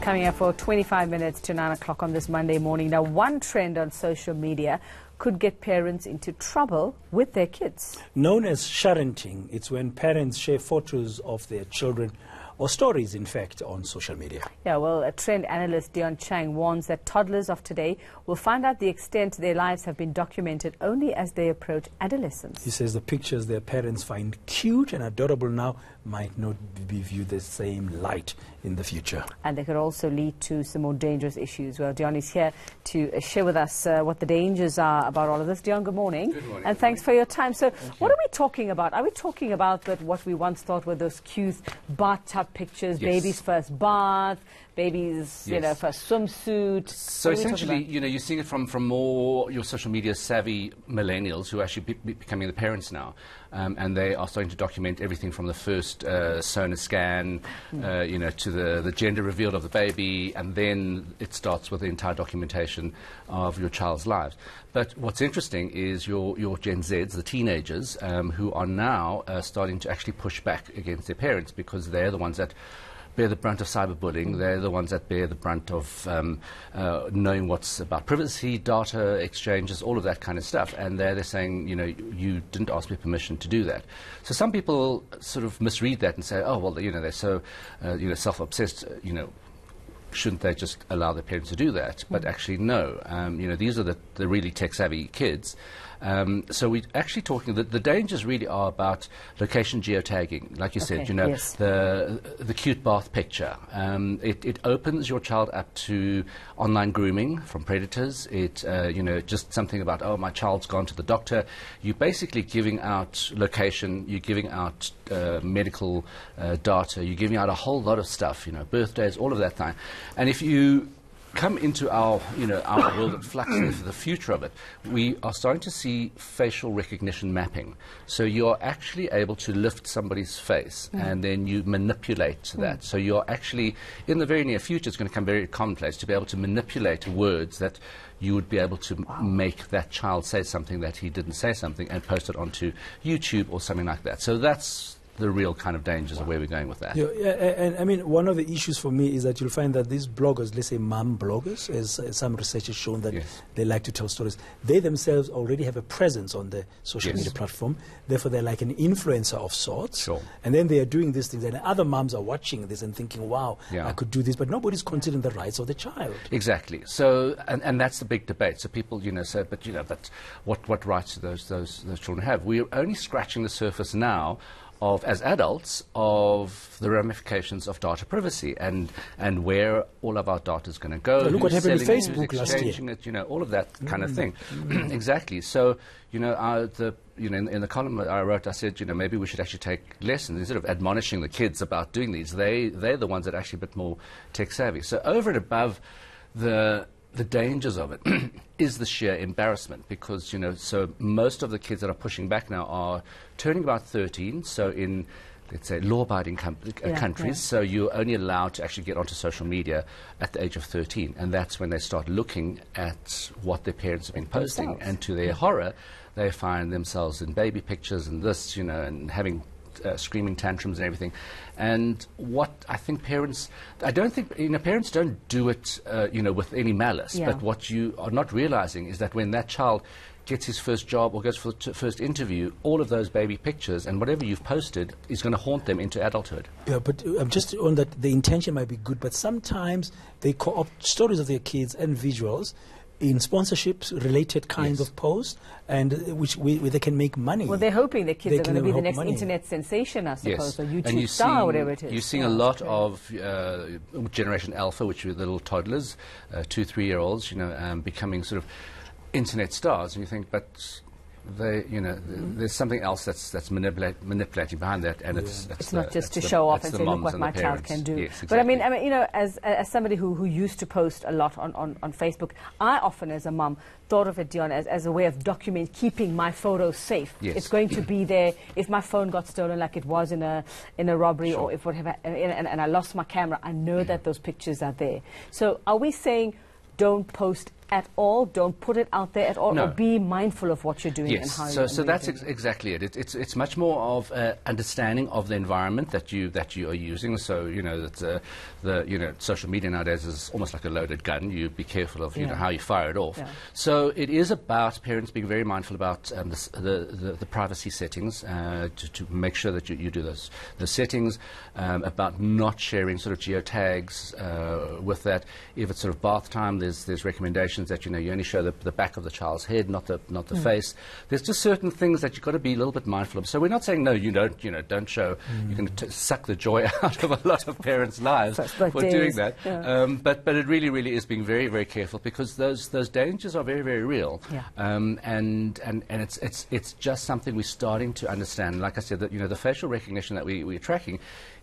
coming up for 25 minutes to 9 o'clock on this Monday morning. Now, one trend on social media could get parents into trouble with their kids. Known as sharenting, it's when parents share photos of their children, or stories, in fact, on social media. Yeah, well, a trend analyst, Dion Chang, warns that toddlers of today will find out the extent their lives have been documented only as they approach adolescence. He says the pictures their parents find cute and adorable now might not be viewed the same light in the future. And they could also lead to some more dangerous issues. Well, Dion is here to share with us what the dangers are about all of this. Dion, good morning. Good morning. And thanks for your time. So what are we talking about? Are we talking about what we once thought were those cute bathtub pictures, yes. baby's first bath, baby's, yes. first swimsuit? So essentially, you're seeing it from more your social media savvy millennials who are actually becoming the parents now. And they are starting to document everything from the first sonar scan, to the gender reveal of the baby, and then it starts with the entire documentation of your child's lives. But what's interesting is your Gen Zs, the teenagers, who are now starting to actually push back against their parents because they're the ones that bear the brunt of cyberbullying. They're the ones that bear the brunt of knowing what's about privacy, data exchanges, all of that kind of stuff. And they're saying, you didn't ask me permission to do that. So some people sort of misread that and say, oh, well, they're so, self-obsessed, shouldn't they just allow their parents to do that? But actually, no. These are the really tech-savvy kids. So we're actually talking that the dangers really are about location geotagging, like you said. Yes. The cute bath picture. It opens your child up to online grooming from predators. It just something about, oh, my child's gone to the doctor. You're basically giving out location. You're giving out medical data. You're giving out a whole lot of stuff. Birthdays, all of that thing. And if you come into our world of flux for the future of it, we are starting to see facial recognition mapping. So you're actually able to lift somebody's face and then you manipulate that. So you're actually, in the very near future, it's going to become very commonplace to be able to manipulate words that you would be able to make that child say something that he didn't say something and post it onto YouTube or something like that. So that's the real kind of dangers of where we're going with that. Yeah, and I mean, one of the issues for me is that you'll find that these bloggers, let's say mom bloggers, as some research has shown that they like to tell stories, they themselves already have a presence on the social media platform. Therefore, they're like an influencer of sorts. Sure. And then they are doing these things, and other moms are watching this and thinking, wow, I could do this, but nobody's considering the rights of the child. Exactly. So, and that's the big debate. So people, say, but what rights do those children have? We're only scratching the surface now as adults, of the ramifications of data privacy and where all of our data is going to go. So look what happened with who's Facebook last year. it, all of that kind of thing. Exactly. So, in the column I wrote, I said, maybe we should actually take lessons instead of admonishing the kids about doing these. They're the ones that are actually a bit more tech savvy. So over and above the dangers of it is the sheer embarrassment because, so most of the kids that are pushing back now are turning about 13, so in, let's say, law-abiding countries, so you're only allowed to actually get onto social media at the age of 13, and that's when they start looking at what their parents have been posting, and to their horror, they find themselves in baby pictures and this, and having screaming tantrums and everything. And what I think parents, I don't think, parents don't do it, with any malice. But what you are not realizing is that when that child gets his first job or goes for the first interview, all of those baby pictures and whatever you've posted is going to haunt them into adulthood. Yeah, but just on that, the intention might be good, but sometimes they co-opt stories of their kids and visuals in sponsorships related kinds of posts, and where they can make money. Well, they're hoping the kids are going to be the next internet sensation, I suppose, or YouTube star, whatever it is. You're seeing a lot of Generation Alpha, which are the little toddlers, 2, 3-year-olds, becoming sort of internet stars, and you think, but there's something else that's manipulating behind that, and it's not just to show off and say, look what my child can do. Yes, exactly. But I mean, as somebody who used to post a lot on Facebook, I often, as a mum, thought of it, Dion, as a way of keeping my photos safe. Yes. It's going to be there if my phone got stolen, like it was in a robbery, or if whatever, and I lost my camera. I know that those pictures are there. So, are we saying don't post at all. Don't put it out there at all. No. Or be mindful of what you're doing and Yes, how so you're that's doing it. exactly it. It's much more of understanding of the environment that you are using. So that the social media nowadays is almost like a loaded gun. You be careful of how you fire it off. Yeah. So it is about parents being very mindful about the privacy settings to make sure that you do the settings, about not sharing sort of geotags with that. If it's sort of bath time, there's recommendations that you only show the back of the child's head, not the face. There's just certain things that you've got to be a little bit mindful of. So we're not saying no, you don't show. You can suck the joy out of a lot of parents' lives for doing that. Yeah. But it really is being very, very careful, because those dangers are very, very real. Yeah. And it's just something we're starting to understand. Like I said, that the facial recognition that we're tracking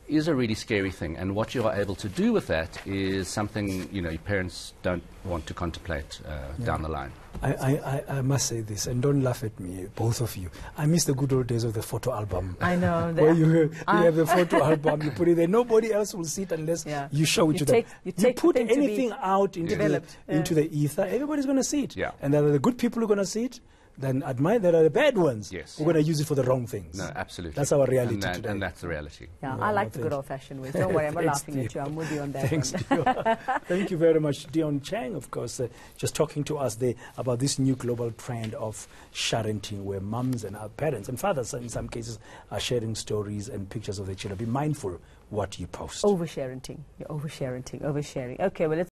is a really scary thing, and what you are able to do with that is something your parents don't want to contemplate down the line. I must say this, and don't laugh at me, both of you. I miss the good old days of the photo album. I know. Where you have the photo album, you put it there. Nobody else will see it unless you show it to them. You put anything out into the ether, everybody's going to see it. Yeah. And there are the good people who are going to see it. Then admire, there are the bad ones who are going to use it for the wrong things. No, absolutely. That's our reality today. And that's the reality. Yeah, I like the good old-fashioned ways. Don't worry, I'm not laughing at you. I'm with you on that. Thanks, Dion. Thank you very much. Dion Chang, of course, just talking to us there about this new global trend of sharenting, where mums and our parents and fathers, in some cases, are sharing stories and pictures of their children. Be mindful what you post. Oversharenting. You're oversharenting. Okay, well, let's